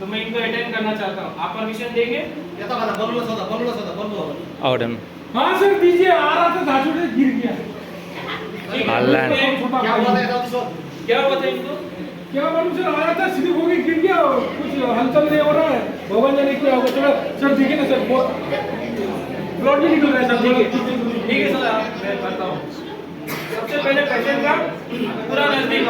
तो मैं इनको अटेंड करना चाहता हूँ, आप परमिशन देंगे? आवडन हाँ सर दीजिए, आ रहा था धाजू से गिर गया। ठीक है, अल्लाह। क्या हुआ था इनको? क्या मालूम सर, आया था स्लिप हो गई गिर गया, कुछ हलचल नहीं हो रहा है, भगवान जाने क्या होगा। थोड़ा सर देखिए ना सर, ब्लड भी निकल रहा है सर। ठीक है सर, मैं करता हूँ। सबसे पहले पेशेंट का पूरा नजदीक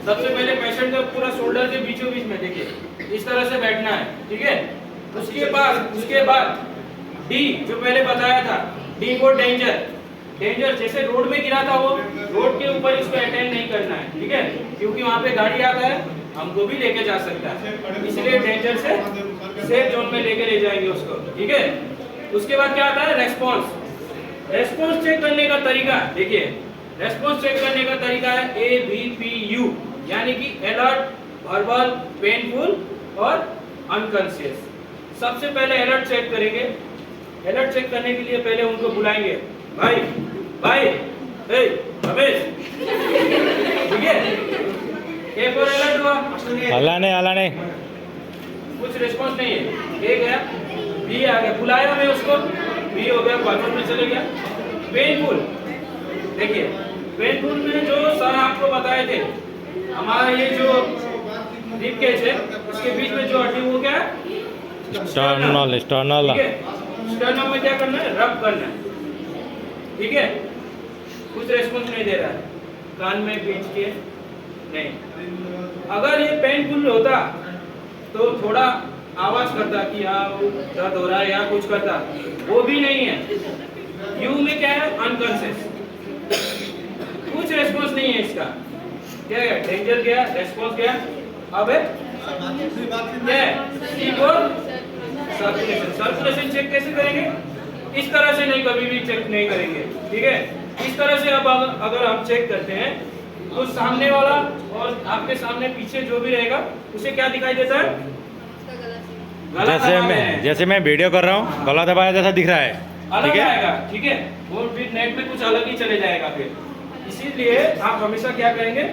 सबसे पहले पेशेंट का पूरा शोल्डर के बीचों बीच में देखिए, इस तरह से बैठना है, ठीक है। उसके बाद डी जो पहले बताया था, डी को डेंजर जैसे रोड में गिरा था वो रोड के ऊपर इसको अटेंड नहीं करना है, ठीक है, क्योंकि वहाँ पे गाड़ी आता है, हमको भी लेके जा सकता है, इसलिए डेंजर से सेफ जोन में लेके ले जाएंगे उसको, ठीक है। उसके बाद क्या आता है, रेस्पॉन्स चेक करने का तरीका देखिए। रेस्पॉन्स चेक करने का तरीका है ABPU, यानी कि अलर्ट, वर्बल, पेनफुल और अनकॉन्शियस। सबसे पहले अलर्ट चेक करेंगे। अलर्ट चेक करने के लिए पहले उनको बुलाएंगे, भाई ए रमेश, ठीक है। ए फॉर अलर्ट हुआ, अल्लाह ने कुछ रिस्पांस नहीं है। ए गया, बी आ गया, बुलाया मैं उसको, बी हो गया, क्वाड्रेंट में चले गया। पेनफुल देखिए, पेनफुल में जो सर आपको बताए थे, हमारा ये जो रिब केज है उसके बीच में जो हड्डी वो क्या है, स्टर्नल ठीक है। स्टर्नम में क्या करना है, रब करना है, ठीक है। कुछ रेस्पॉन्स नहीं दे रहा है, कान में बीच के नहीं। अगर ये पेनफुल होता तो थोड़ा आवाज करता कि हाँ दर्द हो रहा है या कुछ करता, वो भी नहीं है। यू में क्या है, अनकॉन्शियस, कुछ रेस्पॉन्स नहीं है इसका। क्या है, डेंजर गया, रेस्पॉन्स गया। अब है क्या है, सर्कुलेशन चेक कैसे करेंगे, इस तरह से नहीं, कभी भी चेक नहीं करेंगे, ठीक है। इस तरह से अब अगर हम चेक करते हैं तो सामने वाला और आपके सामने पीछे जो भी रहेगा उसे क्या दिखाई देता है, जैसे मैं वीडियो कर रहा हूँ, गला दबाया जैसा दिख रहा है, अलग ठीक है। आएगा, ठीक है। वो फिर नेट में कुछ अलग ही चले जाएगा फिर। इसीलिए आप हमेशा क्या करेंगे,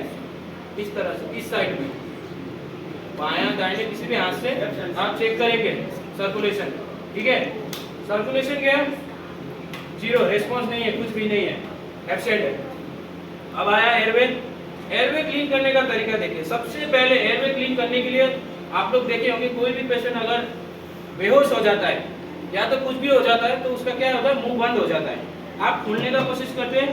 इस तरह से, इस साइड में बायां दाहिने किसी भी हाथ से आप चेक करेंगे सर्कुलेशन, ठीक है। सर्कुलेशन क्या है, जीरो, रेस्पॉन्स नहीं है, कुछ भी नहीं है, एब्सेंट है। अब आया एयरवे क्लीन करने का तरीका देखिए। सबसे पहले एयरवे क्लीन करने के लिए आप लोग देखे होंगे, कोई भी पेशेंट अगर बेहोश हो जाता है या तो कुछ भी हो जाता है तो उसका क्या होता है, मुंह बंद हो जाता है। आप खोलने का कोशिश करते हैं,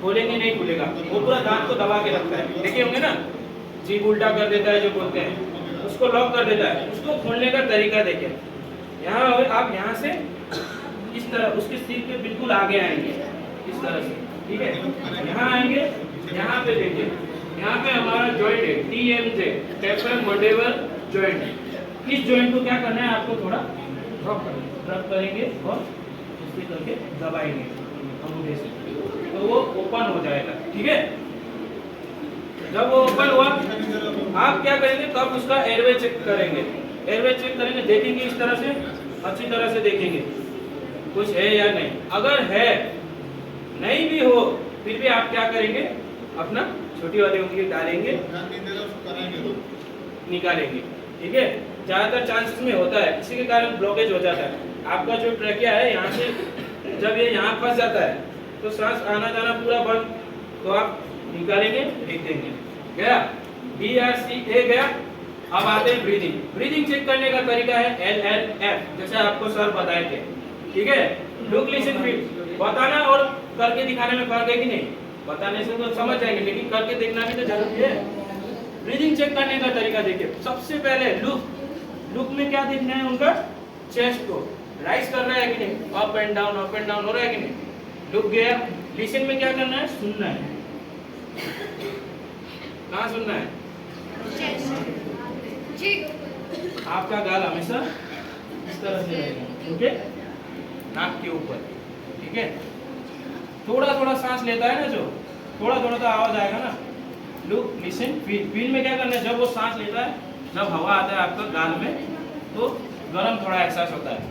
खोलेंगे नहीं, खुलेगा, वो पूरा दांत को दबा के रखता है, देखे होंगे ना, जीभ उल्टा कर देता है जो बोलते हैं, उसको लॉक कर देता है। उसको खोलने का तरीका देखिए। यहाँ आप यहाँ से इस तरह उसके सिर के बिल्कुल आगे आएंगे, इस तरह से, ठीक है। यहाँ आएंगे, यहाँ पे देखिए, यहाँ पे हमारा जॉइंट है TMJ, टेपर मंडेबल जॉइंट है। इस जॉइंट को क्या करना है, आपको थोड़ा ड्रॉप करेंगे और इससे करके दबाएंगे अंगूठे से, तो वो ओपन हो जाएगा, ठीक है। जब वो ओपन हुआ, आप क्या करेंगे, तब उसका एयरवे चेक करेंगे। एयरवे चेक करेंगे, देखेंगे इस तरह से, अच्छी तरह से देखेंगे कुछ है या नहीं। अगर है, नहीं भी हो, फिर भी आप क्या करेंगे, अपना छोटी वाली उंगली डालेंगे, निकालेंगे, ठीक है। ज्यादातर चांसेस में होता है, इसी के कारण ब्लॉकेज हो जाता है। आपका जो ट्रैकिया है, यहाँ से जब ये यहाँ फंस जाता है तो सांस आना जाना पूरा बंद, तो आप निकालेंगे, फेंक देंगे, गया। BRCA गया। अब आते हैं ब्रीदिंग चेक करने का तरीका है LLF, जैसे आपको सर बताए थे, ठीक है। लुक, लिसन, फील, बताना और करके दिखाने में फर्क है कि नहीं, बताने से तो समझ जाएंगे, लेकिन करके देखना भी तो जरूरी है। ब्रीदिंग चेक करने का तरीका देखिए। सबसे पहले लुक में क्या देखना है, उनका चेस्ट को राइज कर रहा है कि नहीं, अप एंड डाउन हो रहा है कि नहीं, लुक गया। लिसन में क्या करना है, सुनना है। कहाँ सुनना है, आपका गाल हमेशा इस तरह से रहेगा, ओके, नाक के ऊपर, ठीक है। थोड़ा सांस लेता है ना, जो थोड़ा तो आवाज आएगा ना। लुक, लिसन, फील में क्या करना है, जब वो सांस लेता है, जब हवा आता है आपका गाल में, तो गर्म थोड़ा एहसास होता है,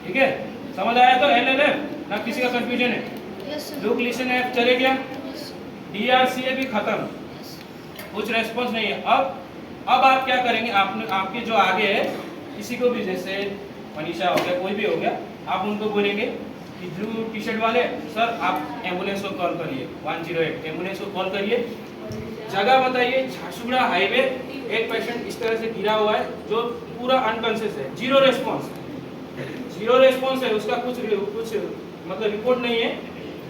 ठीक है। समझ आया तो LLF ना, किसी का कंफ्यूजन है। लुक, लिसन, एफ चले गया। DRCA भी खत्म, कुछ रेस्पॉन्स नहीं है। अब आप क्या करेंगे, आपके जो आगे है किसी को भी, जैसे मनीषा हो गया, कोई भी हो गया, आप उनको बोलेंगे कि ब्लू टी शर्ट वाले सर आप एम्बुलेंस को कॉल करिए, 108 एम्बुलेंस को कॉल करिए, जगह बताइए, झारसुगुड़ा हाईवे, एक पेशेंट इस तरह से गिरा हुआ है जो पूरा अनकॉन्शियस है, जीरो रेस्पॉन्स है, उसका कुछ मतलब रिपोर्ट नहीं है,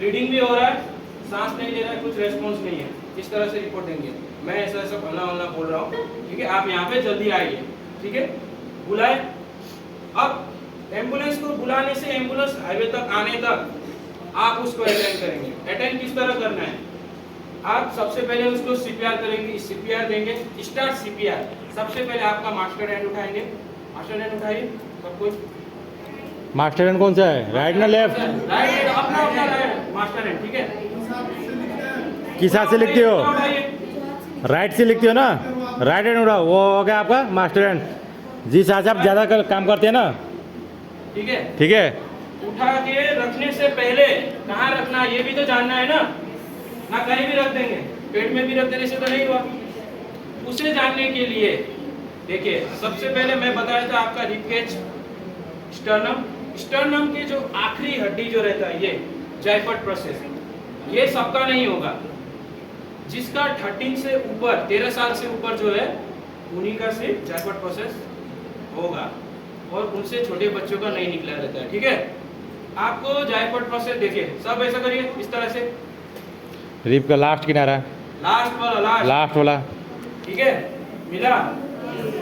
रीडिंग भी हो रहा है, सांस नहीं ले रहा है, कुछ रेस्पॉन्स नहीं है, इस तरह से रिपोर्ट देंगे। मैं ऐसा फलना बोल रहा हूँ, ठीक है, आप यहाँ पे जल्दी आइए, ठीक है, बुलाए। अब एम्बुलेंस को बुलाने से एम्बुलेंस हाईवे तक आने तक आप उसको अटेंड करेंगे। अटेंड किस तरह करना है, आप सबसे पहले उसको CPR करेंगे, CPR देंगे, स्टार्ट CPR। सबसे पहले आपका मास्टर हैंड उठाएंगे, मास्टर हैंड उठाइए सब कुछ। मास्टर हैंड कौन सा है, राइट ना लेफ्ट? राइट, अपना राइट मास्टर हैंड, ठीक है। किस हाथ से लिखते हो? राइट से लिखते हो ना, राइट हैंड उठाओ, वो हो गया आपका मास्टर हैंड। जिस हाथ से आप ज़्यादा काम करते हैं ना, ठीक है, ठीक है। उठा के रखने से पहले कहाँ रखना है ये भी तो जानना है ना, ना कहीं भी रख देंगे, पेट में भी रख देने से तो नहीं हुआ। उसे जानने के लिए देखिए, सबसे पहले मैं बताया था आपका रिबकेज, स्टर्नम के जो आखिरी हड्डी जो रहता है, ये जायफट प्रोसेस, ये सबका नहीं होगा। जिसका 13 से ऊपर, 13 साल से ऊपर जो है, उन्हीं का सिर्फ जायफट प्रोसेस होगा, और उनसे छोटे बच्चों का नहीं निकला रहता है, ठीक है। आपको जायफट प्रोसेस देखिए, सब ऐसा करिए इस तरह से, रिप का लास्ट किनारा, लास्ट वाला, ठीक है, मिला,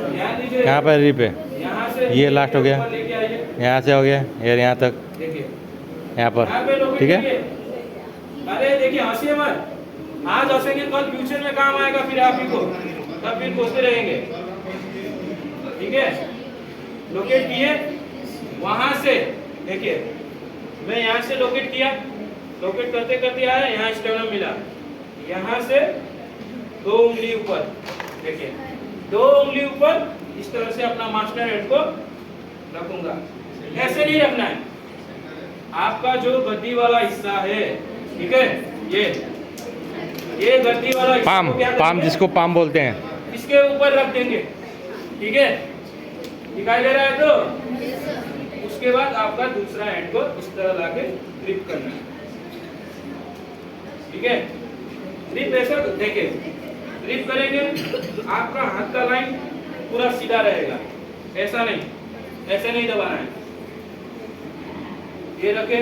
ध्यान दीजिए, यहाँ पर रिप है, यहाँ से ये लास्ट हो गया, लेके आइए, यहाँ से हो गया यार, यहाँ तक, देखिए यहाँ पर, यहाँ पे लोकेट ठीक है। कीजिए। अरे देखिए, हंसिए मत, आज हंसेंगे कल फ्यूचर में काम आएगा फिर आप ही को, तब फिर कोसते रहेंगे, ठीक है। लोकेट किए, वहां से देखिए, मैं यहाँ से लोकेट किया, लोकेट करते करते आया, यहाँ स्टर्नम मिला, यहाँ से 2 उंगली ऊपर, देखिए 2 उंगली ऊपर, इस तरह से अपना मास्टर हैंड को रखूंगा। ऐसे नहीं रखना है, आपका जो गद्दी वाला हिस्सा है, ठीक है, ये गद्दी वाला हिस्सा पाम, को क्या पाम करेंगे? जिसको पाम बोलते हैं, इसके ऊपर रख देंगे, ठीक है, दिखाई दे रहा है। तो उसके बाद आपका दूसरा हैंड को इस तरह लाके ग्रिप करना है, ठीक है। ग्रिप ऐसा देखिए, ग्रिप करेंगे, आपका हाथ का लाइन पूरा सीधा रहेगा, ऐसा नहीं, ऐसे नहीं दबाना है। ये रखे,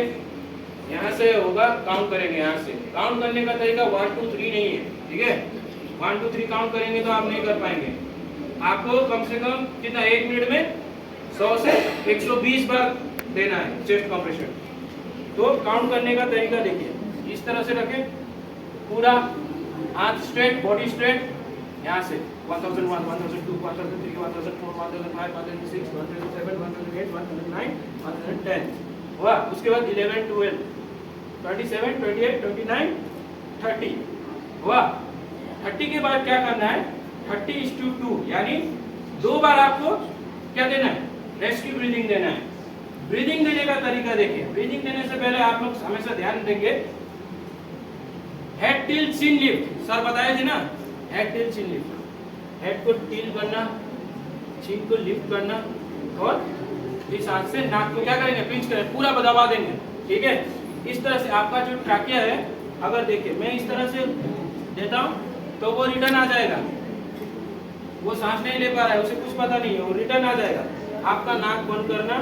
यहाँ से होगा, काउंट करेंगे, यहाँ से काउंट करने का तरीका 1 2 3 नहीं है, ठीक है। 1 2 3 काउंट करेंगे तो आप नहीं कर पाएंगे। आपको कम से कम कितना, 1 मिनट में 100 से 120 बार देना है चेस्ट कंप्रेशन। तो काउंट करने का तरीका देखिए, इस तरह से रखें, पूरा हाथ स्ट्रेट, बॉडी स्ट्रेट, यहाँ से 1001 1002 1003 1004 1005 1006 1007 1008 1009 1010 हुआ। उसके बाद 11 12 27 28 29 30 हुआ। 30 के बाद क्या करना है, 30:2 यानी 2 बार आपको क्या देना है, रेस्क्यू ब्रीदिंग देना है। ब्रीदिंग देने का तरीका देखिए, ब्रीदिंग देने से पहले आप लोग हमेशा ध्यान देंगे, हेड टिल चिन लिफ्ट, सर बताए थे ना, हेड टिल चिन लिफ्ट, हेड को टिल करना, चिन को लिफ्ट करना, और इस हाथ से नाक को क्या करेंगे, पिंच करेंगे, पूरा दबा देंगे, ठीक है। इस तरह से आपका जो ट्रैकिया है, अगर देखिए मैं इस तरह से देता हूँ तो वो रिटर्न आ जाएगा, वो सांस नहीं ले पा रहा है, उसे कुछ पता नहीं है, वो रिटर्न आ जाएगा। आपका नाक बंद करना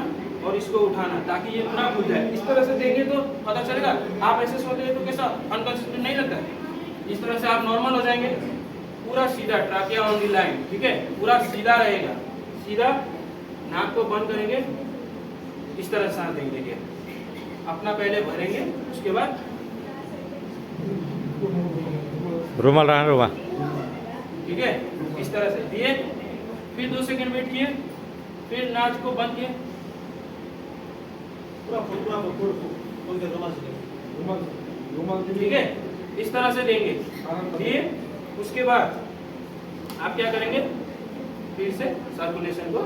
और इसको उठाना ताकि ये पूरा खुल जाए। इस तरह से देंगे तो पता चलेगा। आप ऐसे सोते हैं तो कैसा अनकॉन्शियस नहीं लगता है, इस तरह से आप नॉर्मल हो जाएंगे, पूरा सीधा ट्रैकिया ऑन दी लाइन, ठीक है, पूरा सीधा रहेगा, सीधा। नाक को बंद करेंगे, इस तरह सांस देंगे, देखिए अपना पहले भरेंगे, उसके बाद रुमाल रहा रुमाल, ठीक है, इस तरह से दिए, फिर 2 सेकंड वेट किए, फिर नाक को बंद किए, ठीक है, इस तरह से देंगे, दिए। उसके बाद आप क्या करेंगे, फिर से सर्कुलेशन को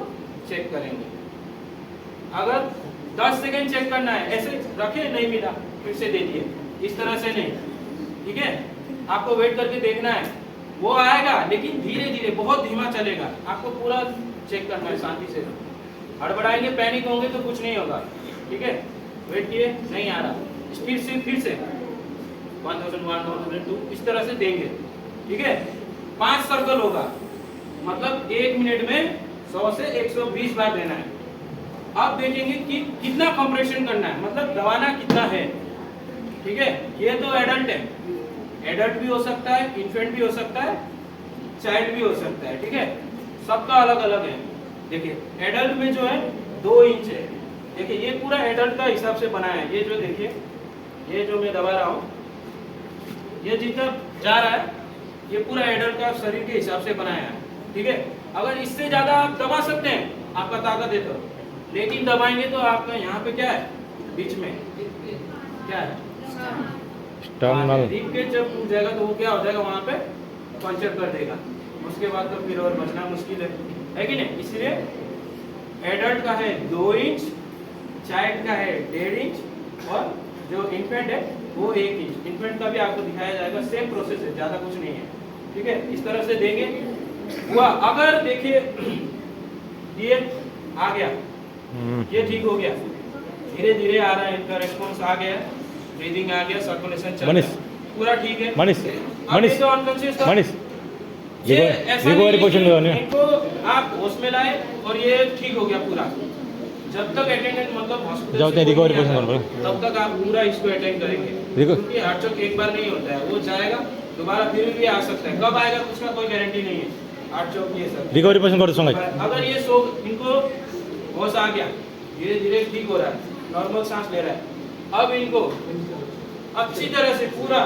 चेक करेंगे। अगर 10 सेकंड चेक करना है, ऐसे रखे नहीं मिला, फिर से दे दिए, इस तरह से नहीं, ठीक है। आपको वेट करके देखना है, वो आएगा लेकिन धीरे धीरे बहुत धीमा चलेगा, आपको पूरा चेक करना है शांति से। हड़बड़ाएंगे पैनिक होंगे तो कुछ नहीं होगा, ठीक है। वेट किए, नहीं आ रहा, स्पीड से फिर से 1001, 1002 इस तरह से देंगे, ठीक है। 5 सर्कल होगा, मतलब 1 मिनट में 100 से 120 बार देना है। अब देखेंगे कि कितना कंप्रेशन करना है, मतलब दबाना कितना है, ठीक है। ये तो एडल्ट है, एडल्ट भी हो सकता है, इन्फेंट भी हो सकता है, चाइल्ड भी हो सकता है, ठीक है। सबका अलग अलग है। देखिए एडल्ट में जो है 2 इंच है, देखिए ये पूरा एडल्ट का हिसाब से बना है। ये जो देखिए, ये जो मैं दबा रहा हूँ, ये जितना जा रहा है ये पूरा एडल्ट का शरीर के हिसाब से बनाया है, ठीक है। अगर इससे ज्यादा आप दबा सकते हैं, आपका ताकत है तो, लेकिन दबाएंगे तो आपका यहाँ पे क्या है, बीच में क्या है, स्टर्नल। रिब के जब टूट जाएगा तो वो क्या हो जाएगा, वहाँ पे पंचर कर देगा। उसके बाद तो फिर और बचना मुश्किल है कि नहीं। इसलिए एडल्ट का है 2 इंच, चाइल्ड का है 1.5 इंच, और जो इन्फेंट है वो 1 इंच। इन्फेंट का भी आपको दिखाया जाएगा, सेम प्रोसेस है, ज़्यादा कुछ नहीं है, ठीक है। इस तरह से देंगे हुआ। अगर देखिए ये आ गया, ये ठीक हो गया, धीरे धीरे आ रहा है, इनका रेस्पॉन्स आ गया, ब्रीदिंग आ गया, सर्कुलेशन चल रहा है, पूरा ठीक है। मनीष अब ये तो अनकॉन्शियस था, मनीष ये ऐसा रिकवरी नहीं पोजीशन कि लो ना। इनको आप होश में लाए और ये ठीक हो गया पूरा। जब तक अटेंडेंट मतलब हॉस्पिटल जाओ से रिकवरी कोई नहीं पोजीशन आता, तब तक आप पूरा इसको अटेंड करेंगे, क्योंकि हार्ट चोक एक बार नहीं होता है, वो जाएगा दोबारा फिर भी आ सकता है, कब आएगा उसका कोई गारंटी नहीं है। हार्ट चोक ये सब रिकवरी पोजीशन कर संगे। अगर ये सो इनको होश आ गया, धीरे धीरे ठीक हो रहा है, नॉर्मल सांस ले रहा है, अब इनको अच्छी तरह से पूरा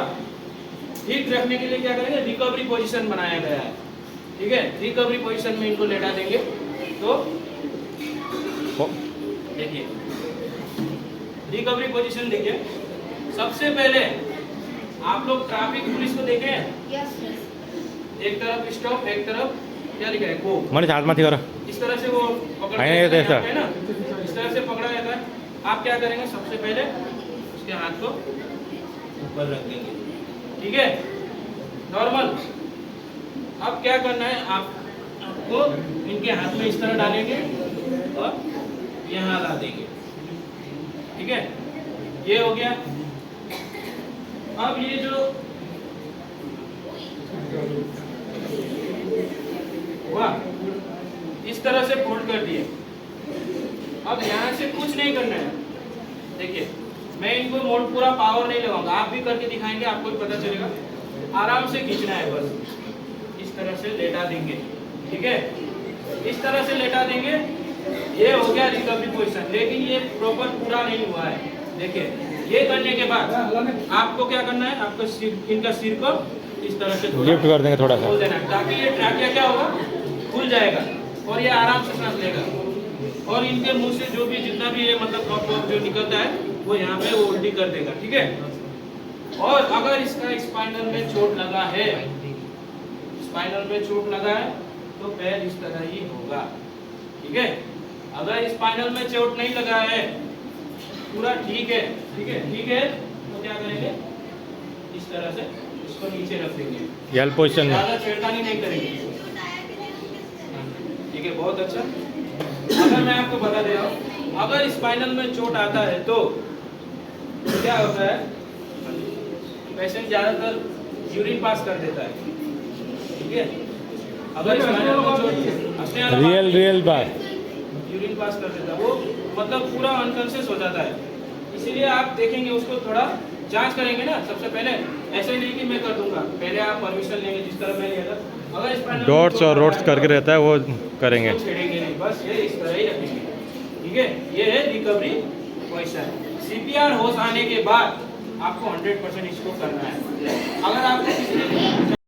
ठीक रखने के लिए क्या करेंगे, रिकवरी पोजीशन बनाया गया है, ठीक है। रिकवरी पोजीशन में इनको लेटा देंगे। तो देखिए रिकवरी पोजीशन देखिए, सबसे पहले आप लोग ट्रैफिक पुलिस को देखे हैं, एक तरफ स्टॉप, एक तरफ क्या लिखा है, गो। मनीष हाथ माथी करो। इस तरह से वो पकड़ नहीं, नहीं, ऐसा। है ना, इस तरह से पकड़ा जाता है। आप क्या करेंगे, सबसे पहले उसके हाथ को ऊपर रख देंगे, ठीक है, नॉर्मल। अब क्या करना है, आपको इनके हाथ में इस तरह डालेंगे और यहाँ ला देंगे, ठीक है, ये हो गया। अब ये जो हुआ, इस तरह से फोल्ड कर दिए। अब यहाँ से कुछ नहीं करना है, देखिए मैं इनको मोड पूरा पावर नहीं लगाऊंगा, आप भी करके दिखाएंगे, आपको भी पता चलेगा। आराम से खींचना है, बस इस तरह से लेटा देंगे, ठीक है, इस तरह से लेटा देंगे। ये हो गया रिकवरी पोजीशन, लेकिन ये प्रॉपर पूरा नहीं हुआ है। देखिए ये करने के बाद आपको क्या करना है, आपको सिर, इनका सिर को इस तरह से लिफ्ट कर देंगे थोड़ा सा, खोल देना, ताकि ये ट्रैकिया क्या होगा, खुल जाएगा और ये आराम से सांस लेगा। और इनके मुंह से जो भी जितना भी ये मतलब कफ जो निकलता है वो यहाँ पे वो उल्टी कर देगा, ठीक है। और अगर इसका स्पाइनल में चोट लगा है, स्पाइनल में चोट लगा है तो पैर इस तरह ही होगा, ठीक है। अगर स्पाइनल में चोट नहीं लगा है, पूरा ठीक है, ठीक है, ठीक है, तो क्या करेंगे, इस तरह से इसको नीचे रख देंगे, एल पोजीशन में। ज़्यादा छेड़खानी नहीं करेंगे, ठीक है, बहुत अच्छा। अगर मैं आपको बता दे रहा हूँ, अगर स्पाइनल में चोट आता है तो क्या होता है, पेशेंट ज़्यादातर यूरिन पास कर देता है, ठीक है। अगर स्पाइनल में चोट रियल बात, यूरिन पास कर देता है, वो मतलब पूरा अनकॉन्शियस हो जाता है। इसीलिए आप देखेंगे, उसको थोड़ा जांच करेंगे ना सबसे पहले, ऐसे नहीं कि मैं कर दूंगा, पहले आप परमिशन लेंगे, जिस तरह मैं लिया था। अगर स्पाइनल डॉट्स और रोड्स करके रहता है वो करेंगे, छेड़ेंगे नहीं, बस ये इस तरह ही रखेंगे, ठीक है। ये है रिकवरी पोजीशन। सीपीआर होश आने के बाद आपको 100% इसको करना है। अगर आपको किसी